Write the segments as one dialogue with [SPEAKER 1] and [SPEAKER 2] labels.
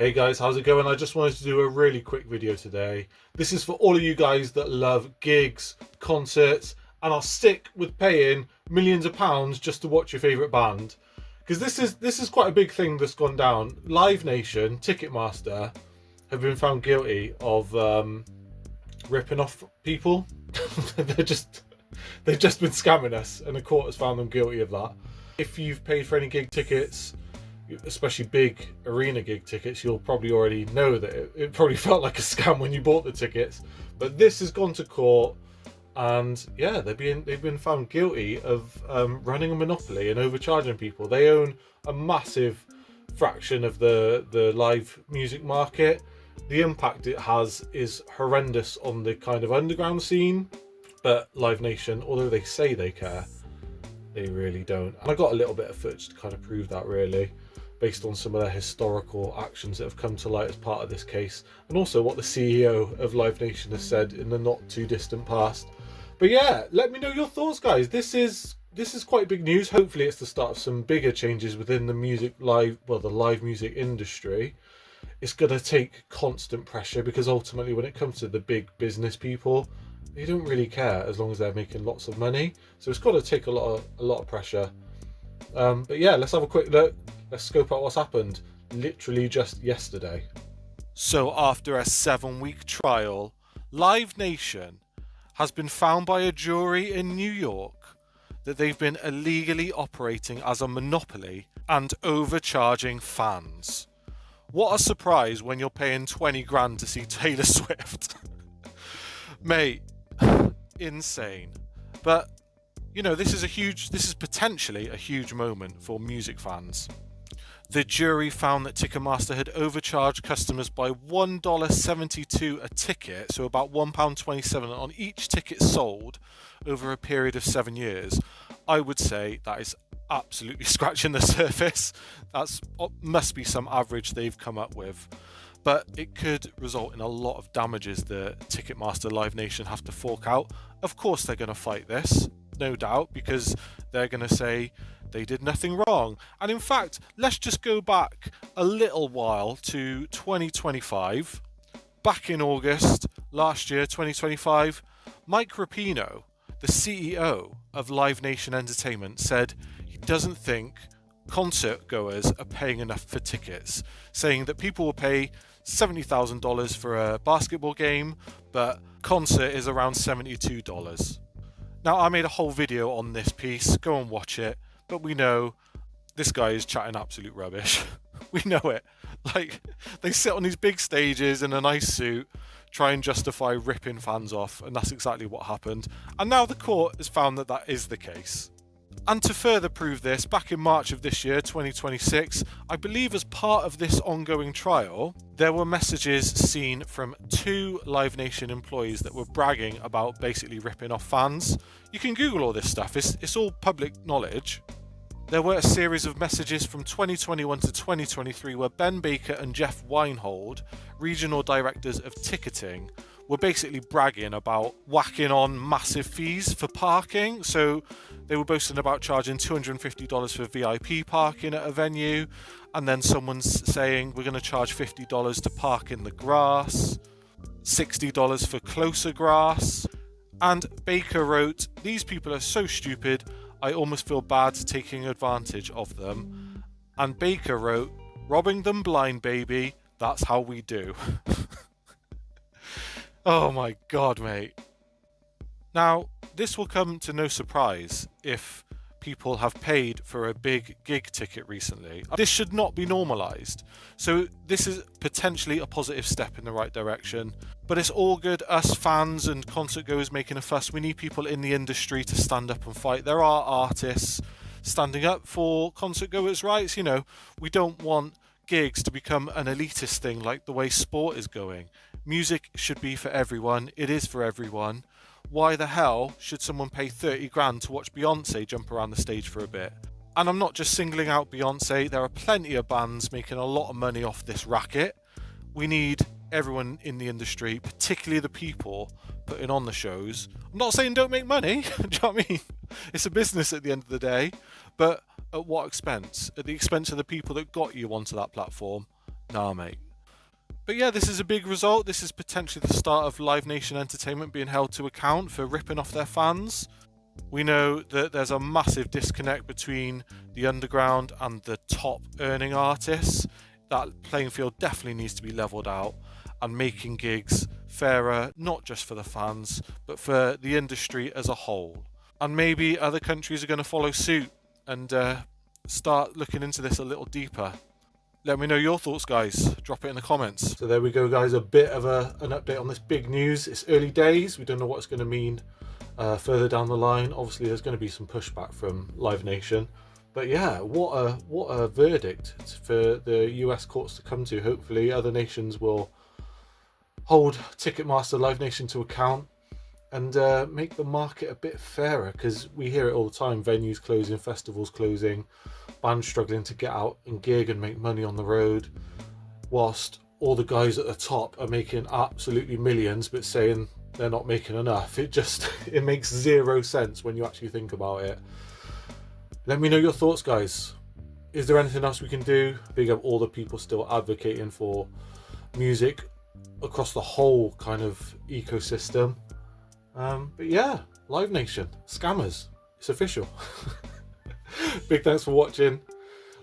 [SPEAKER 1] Hey guys, how's it going? I just wanted to do a really quick video today. This is for all of you guys that love gigs, concerts, and are sick with paying millions of pounds just to watch your favourite band. Because this is quite a big thing that's gone down. Live Nation, Ticketmaster, have been found guilty of ripping off people. they've just been scamming us, and the court has found them guilty of that. If you've paid for any gig tickets, especially big arena gig tickets, you'll probably already know that it probably felt like a scam when you bought the tickets. But this has gone to court, and yeah, they've been found guilty of running a monopoly and overcharging people. They own a massive fraction of the live music market. The impact it has is horrendous on the kind of underground scene, but Live Nation, although they say they care, they really don't. And I got a little bit of footage to kind of prove that, really, based on some of their historical actions that have come to light as part of this case, and also what the CEO of Live Nation has said in the not too distant past. But yeah, let me know your thoughts, guys. This is quite big news. Hopefully it's the start of some bigger changes within the the live music industry. It's going to take constant pressure, because ultimately when it comes to the big business people, they don't really care as long as they're making lots of money. So it's got to take a lot of pressure. But yeah, let's have a quick look. Let's scope out what's happened literally just yesterday. So after a 7-week trial, Live Nation has been found by a jury in New York that they've been illegally operating as a monopoly and overcharging fans. What a surprise when you're paying 20 grand to see Taylor Swift. Mate, insane. But you know, this is potentially a huge moment for music fans. The jury found that Ticketmaster had overcharged customers by $1.72 a ticket, so about £1.27 on each ticket sold over a period of 7 years. I would say that is absolutely scratching the surface. That must be some average they've come up with. But it could result in a lot of damages that Ticketmaster Live Nation have to fork out. Of course they're going to fight this, no doubt, because they're going to say they did nothing wrong. And in fact, let's just go back a little while to 2025. Back in August last year, 2025, Mike Rapino, the CEO of Live Nation Entertainment, said he doesn't think concert goers are paying enough for tickets, saying that people will pay $70,000 for a basketball game, but concert is around $72. Now, I made a whole video on this piece, go and watch it, but we know this guy is chatting absolute rubbish. We know it. Like, they sit on these big stages in a nice suit, try and justify ripping fans off, and that's exactly what happened. And now the court has found that that is the case. And to further prove this, back in March of this year, 2026, I believe as part of this ongoing trial, there were messages seen from 2 Live Nation employees that were bragging about basically ripping off fans. You can Google all this stuff, it's all public knowledge. There were a series of messages from 2021 to 2023 where Ben Baker and Jeff Weinhold, regional directors of ticketing, were basically bragging about whacking on massive fees for parking. So they were boasting about charging $250 for VIP parking at a venue, and then someone's saying we're going to charge $50 to park in the grass, $60 for closer grass. And Baker wrote, "These people are so stupid, I almost feel bad taking advantage of them." And Baker wrote, "Robbing them blind, baby, that's how we do." Oh my god, mate. Now, this will come to no surprise if people have paid for a big gig ticket recently. This should not be normalised. So this is potentially a positive step in the right direction. But it's all good, us fans and concert goers making a fuss. We need people in the industry to stand up and fight. There are artists standing up for concert goers' rights. You know, we don't want gigs to become an elitist thing like the way sport is going. Music should be for everyone. It is for everyone. Why the hell should someone pay 30 grand to watch Beyonce jump around the stage for a bit? And I'm not just singling out Beyonce. There are plenty of bands making a lot of money off this racket. We need everyone in the industry, particularly the people putting on the shows. I'm not saying don't make money. Do you know what I mean? It's a business at the end of the day. But at what expense? At the expense of the people that got you onto that platform? Nah, mate. But yeah, this is a big result. This is potentially the start of Live Nation Entertainment being held to account for ripping off their fans. We know that there's a massive disconnect between the underground and the top earning artists. That playing field definitely needs to be leveled out, and making gigs fairer, not just for the fans, but for the industry as a whole. And maybe other countries are going to follow suit and start looking into this a little deeper. Let me know your thoughts, guys. Drop it in the comments. So there we go, guys. A bit of an update on this big news. It's early days. We don't know what it's going to mean further down the line. Obviously, there's going to be some pushback from Live Nation. But yeah, what a verdict for the US courts to come to. Hopefully, other nations will hold Ticketmaster, Live Nation to account and make the market a bit fairer, because we hear it all the time: venues closing, festivals closing, bands struggling to get out and gig and make money on the road, whilst all the guys at the top are making absolutely millions but saying they're not making enough. It makes zero sense when you actually think about it. Let me know your thoughts, guys. Is there anything else we can do? Big up all the people still advocating for music across the whole kind of ecosystem. But yeah, Live Nation, scammers, it's official. Big thanks for watching.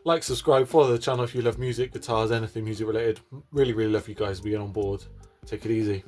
[SPEAKER 1] Like, subscribe, follow the channel if you love music, guitars, anything music related. Really love you guys being on board. Take it easy.